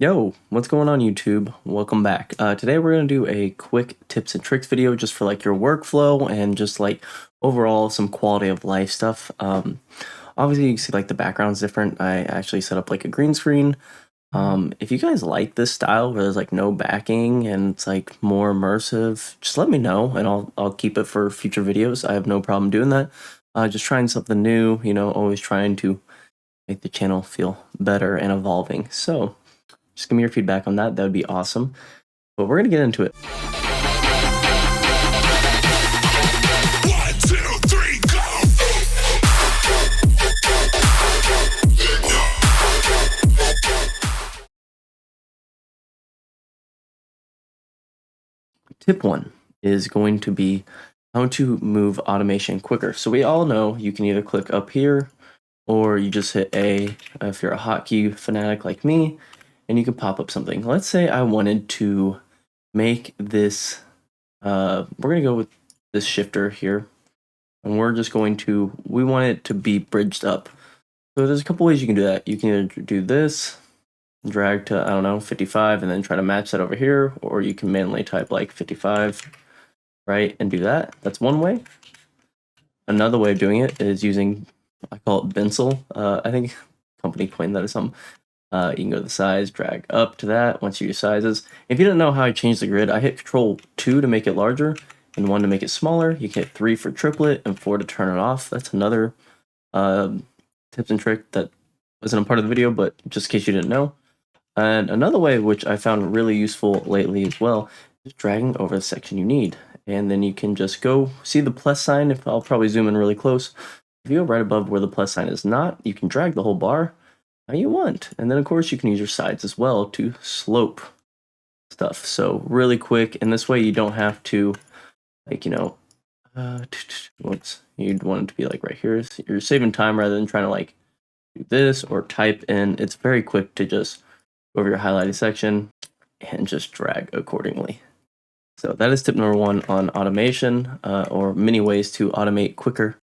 Yo, what's going on YouTube? Welcome back. Today we're going to do a quick tips and tricks video just for like your workflow and just like overall some quality of life stuff. Obviously you can see like the background's different. I actually set up like a green screen. If you guys like this style where there's like no backing and it's like more immersive, just let me know and I'll keep it for future videos. I have no problem doing that. Just trying something new, always trying to make the channel feel better and evolving. So just give me your feedback on that. That would be awesome. But we're going to get into it. One, two, three, go! Tip one is going to be how to move automation quicker. So we all know you can either click up here or you just hit A if you're a hotkey fanatic like me, and you can pop up something. Let's say I wanted to make this, we're going to go with this shifter here, and we're just going to, we want it to be bridged up. So there's a couple ways you can do that. You can either do this, drag to, I don't know, 55, and then try to match that over here, or you can manually type like 55, right, and do that. That's one way. Another way of doing it is using, I call it Bencil. I think company coined that or something. You can go to the size, drag up to that once you do sizes. If you don't know how I change the grid, I hit Control 2 to make it larger and 1 to make it smaller. You can hit 3 for triplet and 4 to turn it off. That's another tips and trick that wasn't a part of the video, but just in case you didn't know. And another way, which I found really useful lately as well, is dragging over the section you need. And then you can just go see the plus sign. If I'll probably zoom in really close. If you go right above where the plus sign is not, you can drag the whole bar how you want. And then of course you can use your sides as well to slope stuff. So really quick, and this way you don't have to, like, what's you'd want it to be like right here. So you're saving time rather than trying to like do this or type in. It's very quick to just go over your highlighted section and just drag accordingly. So that is tip number one on automation, or many ways to automate quicker.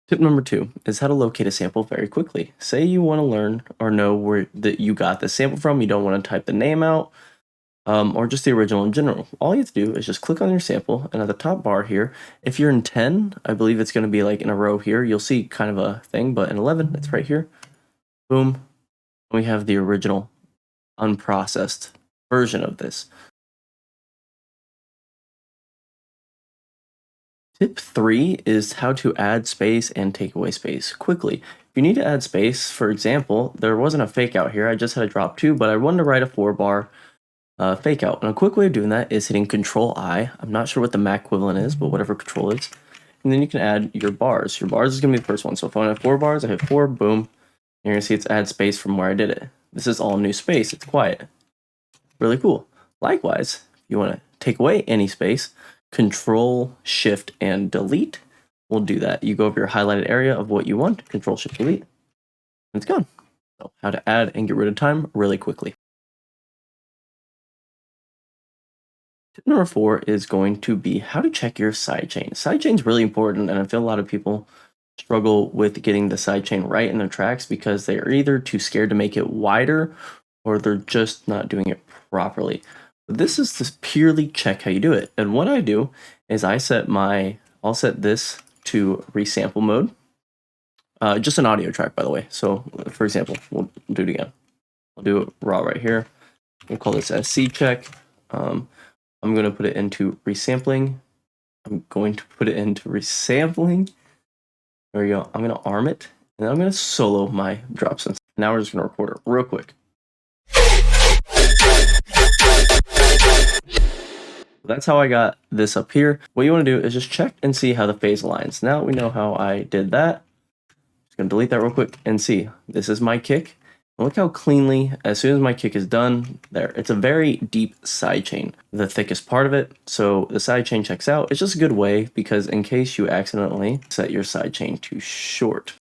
Tip number two is how to locate a sample very quickly. Say you want to learn or know where that you got the sample from. You don't want to type the name out, or just the original in general. All you have to do is just click on your sample, and at the top bar here, if you're in 10, I believe it's going to be like in a row here. You'll see kind of a thing, but in 11, it's right here. Boom. We have the original unprocessed version of this. Tip 3 is how to add space and take away space quickly. If you need to add space, for example, there wasn't a fake out here. I just had a drop 2, but I wanted to write a 4-bar fake out. And a quick way of doing that is hitting Control I. I'm not sure what the Mac equivalent is, but whatever Control is. And then you can add your bars. Your bars is going to be the first one. So if I want to have 4 bars, I hit 4, boom. You're going to see it's add space from where I did it. This is all new space. It's quiet. Really cool. Likewise, if you want to take away any space, Control, Shift, and Delete will do that. You go over your highlighted area of what you want, Control, Shift, Delete, and it's gone. So how to add and get rid of time really quickly. Tip number 4 is going to be how to check your sidechain. Sidechain is really important, and I feel a lot of people struggle with getting the sidechain right in their tracks because they are either too scared to make it wider or they're just not doing it properly. This is to purely check how you do it. And what I do is I'll set this to resample mode. Just an audio track, by the way. So for example, we'll do it again. I'll do it raw right here. We'll call this SC check. I'm going to put it into resampling. I'm going to put it into resampling. There we go. I'm going to arm it, and then I'm going to solo my drop sense. Now we're just going to record it real quick. That's how I got this up here. What you want to do is just check and see how the phase aligns. Now we know how I did that. Just going to delete that real quick and see. This is my kick. And look how cleanly, as soon as my kick is done, there. It's a very deep side chain, the thickest part of it. So the side chain checks out. It's just a good way because in case you accidentally set your side chain too short.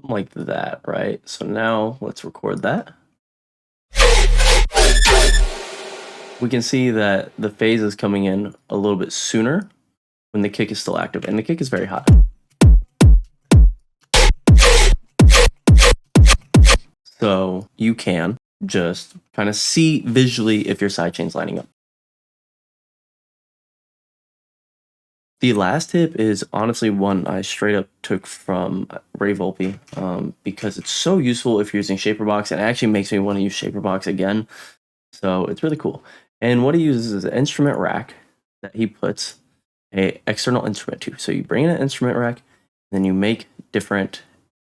Like that, right? So now let's record that. We can see that the phase is coming in a little bit sooner when the kick is still active, and the kick is very high. So you can just kind of see visually if your sidechain's lining up. The last tip is honestly one I straight up took from Ray Volpe, because it's so useful if you're using Shaperbox, and it actually makes me want to use Shaperbox again. So it's really cool. And what he uses is an instrument rack that he puts a external instrument to. So you bring in an instrument rack, then you make different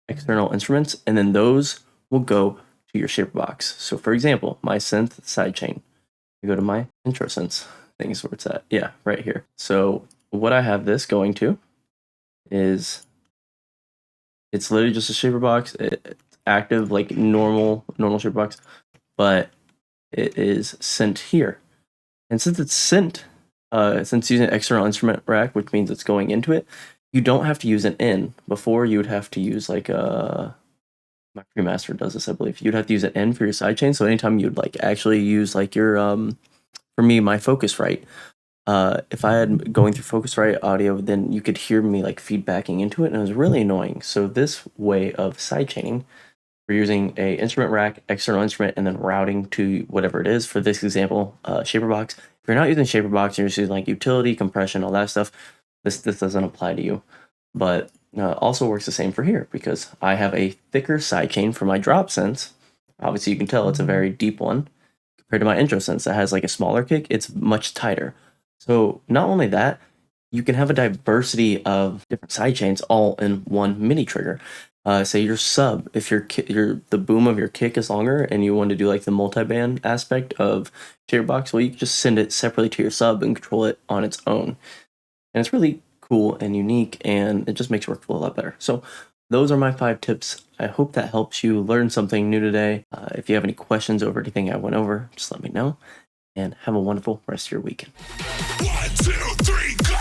external instruments, and then those will go to your Shaperbox. So for example, my synth sidechain. I go to my intro synths things where it's at. Yeah, right here. So what I have this going to is it's literally just a shaper box. It's active like normal shaper box, but it is sent here. And since it's sent, since using an external instrument rack, which means it's going into it, you don't have to use an in. Before you would have to use like a my Premaster does this, I believe. You'd have to use an in for your sidechain. So anytime you'd like actually use like your for me my Focusrite, if I had going through Focusrite audio, then you could hear me like feedbacking into it, and it was really annoying. So this way of sidechaining, we're using a instrument rack, external instrument, and then routing to whatever it is. For this example, Shaperbox. If you're not using Shaperbox, you're just using like utility, compression, all that stuff, this doesn't apply to you. But also works the same for here, because I have a thicker sidechain for my drop sense. Obviously, you can tell it's a very deep one compared to my intro sense that has like a smaller kick. It's much tighter. So not only that, you can have a diversity of different sidechains all in one mini trigger. Say your sub, if the boom of your kick is longer and you want to do like the multi-band aspect of Shaperbox, well, you can just send it separately to your sub and control it on its own. And it's really cool and unique, and it just makes work flow a lot better. So those are my 5 tips. I hope that helps you learn something new today. If you have any questions over anything I went over, just let me know. And have a wonderful rest of your weekend. 1, 2, 3, go!